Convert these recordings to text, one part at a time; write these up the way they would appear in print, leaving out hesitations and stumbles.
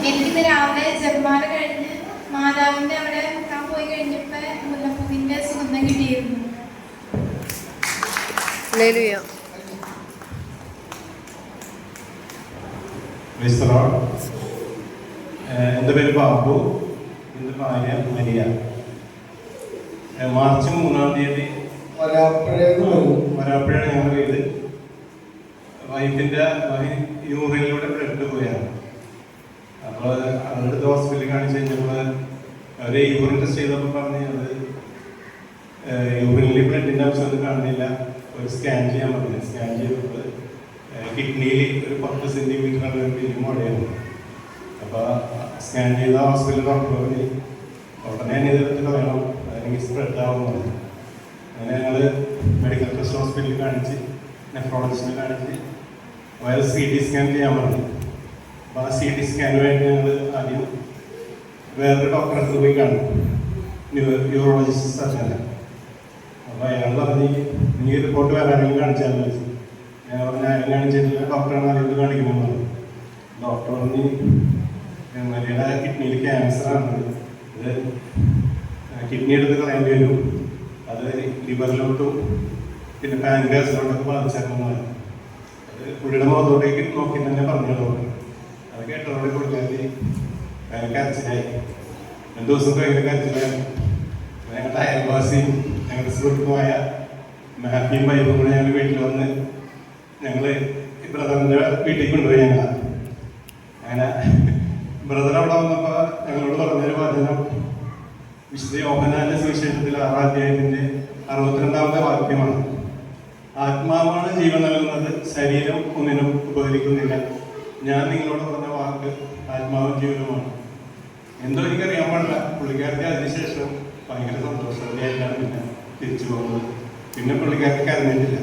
എനിക്കിന്ന് രാവിലെ ജന്മാല കഴിഞ്ഞ് മാതാവിൻ്റെ അവിടെ നിൽക്കാൻ പോയി കഴിഞ്ഞപ്പോൾ മുല്ലപ്പൂവിൻ്റെ സുഗന്ധം കിട്ടിയിരുന്നു. എൻ്റെ പേര് ബാബു, എൻ്റെ ഭാര്യ മരിയ. മാർച്ച് 3-ാം തീയതി വരാപ്പുഴയാണ് ഞങ്ങളുടെ വീട്. വൈഫിൻ്റെ യൂറിനിലൂടെ ബ്ലഡ് പോയാണ്. അപ്പോൾ അടുത്ത ഹോസ്പിറ്റലിൽ കാണിച്ച് കഴിഞ്ഞപ്പോൾ അവർ യൂറിൻ ടെസ്റ്റ് ചെയ്തപ്പോൾ പറഞ്ഞ് അത് യൂറിനിൽ ബ്ലഡിൻ്റെ ആവശ്യമൊന്നും കാണുന്നില്ല, ഒരു സ്കാൻ ചെയ്യാൻ പറഞ്ഞു. സ്കാൻ ചെയ്തപ്പോൾ കിഡ്നിയിൽ ഒരു 10 സെൻറ്റിമീറ്ററാണ് ഒരു പിരിവ് മുഴയാണ്. അപ്പോൾ സ്കാൻ ചെയ്ത ഹോസ്പിറ്റൽ ഡോക്ടർ പറഞ്ഞ് ഉടനെ ഇതെടുത്ത് കളയണം, അല്ലെങ്കിൽ സ്പ്രെഡ് ആവുമെന്ന്. അങ്ങനെ ഞങ്ങൾ മെഡിക്കൽ ട്രസ്റ്റ് ഹോസ്പിറ്റലിൽ കാണിച്ച് നെഫ്രോളജിസ്റ്റിനെ കാണിച്ച് വയറ് CT സ്കാൻ ചെയ്യാൻ പറഞ്ഞു. അപ്പോൾ ആ CT സ്കാന് വേണ്ടി ഞങ്ങൾ ആദ്യം വേറൊരു ഡോക്ടറെ അടുത്ത് പോയി കാണും, യൂറോളജിസ്റ്റ് സർജനെ. അപ്പോൾ അയാൾ പറഞ്ഞ് നീ റിപ്പോർട്ട് വേറെ ആരെങ്കിലും കാണിച്ചാൽ വെച്ചു. ഞാൻ പറഞ്ഞ അയാൾ കാണിച്ചിട്ടില്ല, ഡോക്ടറാണ് ആരെങ്കിലും കാണിക്കണമെന്ന് പറഞ്ഞു. ഡോക്ടർ പറഞ്ഞ് മരിയുടെ കിഡ്നിയിൽ ക്യാൻസറാണ്, ഇത് കിഡ്നി എടുത്ത് കളയേണ്ടി വരും, അത് ലിവറിലോട്ടും പിന്നെ പാൻക്രിയാസിലോട്ടൊക്കെ ബാധിച്ചേക്കുന്നു. അത് പുള്ളിയുടെ മുഖത്തോട്ടേക്ക് നോക്കി തന്നെ പറഞ്ഞു ഡോക്ടർ. അത് കേട്ടതോടെ പുള്ളിക്കാരി കരച്ചിലായി. 2 ദിവസം ഭയങ്കര കരച്ചിലായിരുന്നു. ഞങ്ങളുടെ അയൽവാസിയും ഞങ്ങളുടെ സുഹൃത്തുമായ മാപ്പിയും വൈഫും കൂടെ ഞങ്ങൾ വീട്ടിൽ വന്ന് ഞങ്ങൾ ബ്രദറിൻ്റെ വീട്ടിൽ കൊണ്ടുപോയി. അങ്ങനെ ബ്രദർ അവിടെ വന്നപ്പോൾ ഞങ്ങളോട് പറഞ്ഞൊരു വചനം വിശുദ്ധ യോഹന്നാന്റെ സുവിശേഷത്തിൽ 6-ാം അധ്യായത്തിന്റെ 62-ാമത്തെ വാക്യമാണ്. ആത്മാവാണ് ജീവൻ നൽകുന്നത്, ശരീരം ഒന്നിനും ഉപകരിക്കുന്നില്ല. ഞാൻ നിങ്ങളോട് പറഞ്ഞ വാക്ക് ആത്മാവും ജീവനുമാണ്. എന്തോ എനിക്കറിയാൻ പാടില്ല, പുള്ളിക്കാർക്ക് അതിനുശേഷം ഭയങ്കര സന്തോഷത്തോടെയായിട്ടാണ് പിന്നെ തിരിച്ചു പോകുന്നത്. പിന്നെ പുള്ളിക്കാർക്ക് കരഞ്ഞിട്ടില്ല.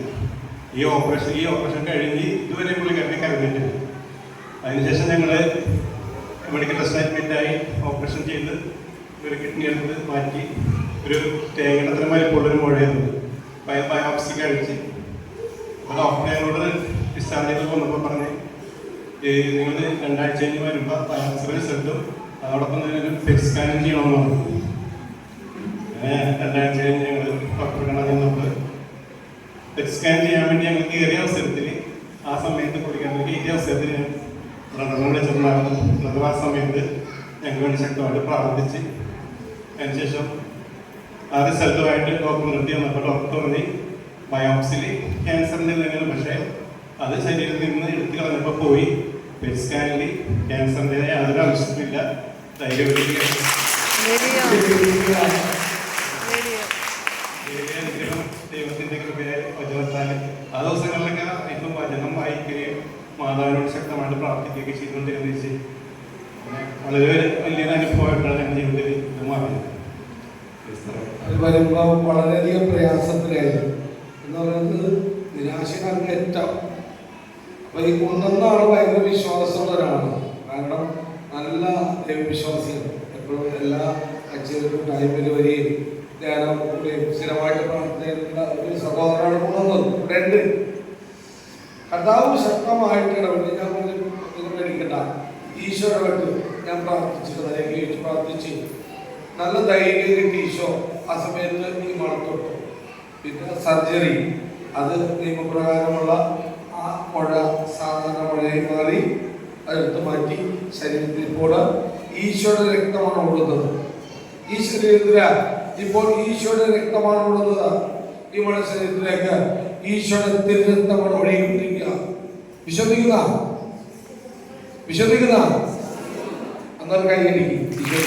ഈ ഓപ്പറേഷൻ കഴിഞ്ഞ് ഇതുവരെ പുള്ളിക്കാർക്ക് കരഞ്ഞിട്ടില്ല. അതിനുശേഷം ഞങ്ങൾ മെഡിക്കൽ ടെസ്റ്റ് അഡ്മിറ്റായി ഓപ്പറേഷൻ ചെയ്ത് ഒരു കിഡ്നി എടുത്ത് മാറ്റി ഒരു തേങ്ങയുടെ അത്ര വലിപ്പമുള്ളൊരു മുഴയായിരുന്നു. ബയോപ്സി കഴിച്ച് അപ്പോൾ ഡോക്ടർ ഞങ്ങളോട് ഡിസ്ചാർജ് വന്നപ്പോൾ പറഞ്ഞ് നിങ്ങൾ 2 ആഴ്ച കഴിഞ്ഞ് വരുമ്പോൾ ബയോപ്സി റിസൾട്ടും അതോടൊപ്പം തന്നെ ഒരു പെറ്റ് സ്കാനും ചെയ്യണമെന്ന് പറഞ്ഞു. അങ്ങനെ 2 ആഴ്ച കഴിഞ്ഞ് ഞങ്ങൾ ഡോക്ടറെ കാണാൻ ചെന്നപ്പോൾ പെറ്റ് സ്കാൻ ചെയ്യാൻ വേണ്ടി ഞങ്ങൾ കയറിയ അവസരത്തിൽ ആ സമയത്ത് കുടിക്കാൻ കയറിയ അവസരത്തിൽ ഞാൻ ബ്രദറിനെ വിളിച്ചിട്ടുണ്ടായിരുന്നു. ബ്രദർ ആ സമയത്ത് ഞങ്ങൾക്ക് വേണ്ടി ശക്തമായിട്ട് പ്രാർത്ഥിച്ച് അതിനുശേഷം ആ റിസൾട്ടുമായിട്ട് ഡോക്ടറിൻ്റെ അടുത്ത് വന്നപ്പോൾ ഡോക്ടർ പറഞ്ഞ് ബയോപ്സിയിൽ ക്യാൻസറിൻ്റെ എന്തെങ്കിലും, പക്ഷേ അത് ശരീരത്തിൽ നിന്ന് എടുത്തു കളഞ്ഞപ്പോൾ പോയി. പെറ്റ് സ്കാനിൽ ക്യാൻസറിൻ്റെ യാതൊരു ആവശ്യമില്ല, ധൈര്യമായിട്ട് ദൈവത്തിൻ്റെ കൃപയായി വചനത്താൽ ആ ദിവസങ്ങളിലൊക്കെ ഇപ്പം വചനം വായിക്കുകയും മാതാവിനോട് ശക്തമായിട്ട് പ്രാർത്ഥിക്കുകയൊക്കെ ചെയ്തുകൊണ്ടിരുന്നിച്ച് വളരെ വലിയൊരു അനുഭവമായിട്ടാണ് എൻ്റെ ജീവിതത്തിൽ ഇത് മാറുന്നത്. അത് വരുമ്പോൾ വളരെയധികം പ്രയാസത്തിലായിരുന്നു എന്ന് പറയുന്നത് നിരാശക്കാർക്ക് ഏറ്റവും. അപ്പോൾ ഈ കൊണ്ടുവന്നാണ് ഭയങ്കര വിശ്വാസമുള്ളവരാണ്. കാരണം നല്ല ദൈവവിശ്വാസികൾ എപ്പോഴും എല്ലാ ആഴ്ചയിലും ടൈമിൽ വരികയും ധ്യാനം കൂടെയും സ്ഥിരമായിട്ട് പ്രാർത്ഥിക്കുന്ന ഒരു സഹോദരനാണ് കൊണ്ടുവന്നത്. ഇവിടെ ഉണ്ട്. കർത്താവ് ശക്തമായിട്ട് ഇടപെട്ട് ഞാൻ മേടിക്കണ്ട ഈശോയോട്ട് ഞാൻ പ്രാർത്ഥിച്ച് നല്ല ധൈര്യം കിട്ടി ഈശോ. ആ സമയത്ത് ഈ മണത്തൊട്ടു. പിന്നെ സർജറി, അത് നിയമപ്രകാരമുള്ള ആ മുഴ സാധാരണ മുഴയായി മാറി അതെടുത്ത് മാറ്റി ശരീരത്തിൽ ഇപ്പോൾ ഈശോയുടെ രക്തമാണ് ഓടുന്നത്. ഈ ശരീരത്തില് ഇപ്പോൾ ഈശോയുടെ രക്തമാണ് ഓടുന്നത്. ഈ മഴ ശരീരത്തിലേക്ക് ഈശോയുടെ തിരുരക്തമാണ് ഒഴുകിക്കൊണ്ടിരിക്കുക. വിശ്വസിക്കുന്ന എന്നാൽ കൈയടിക്കും. ഈശോ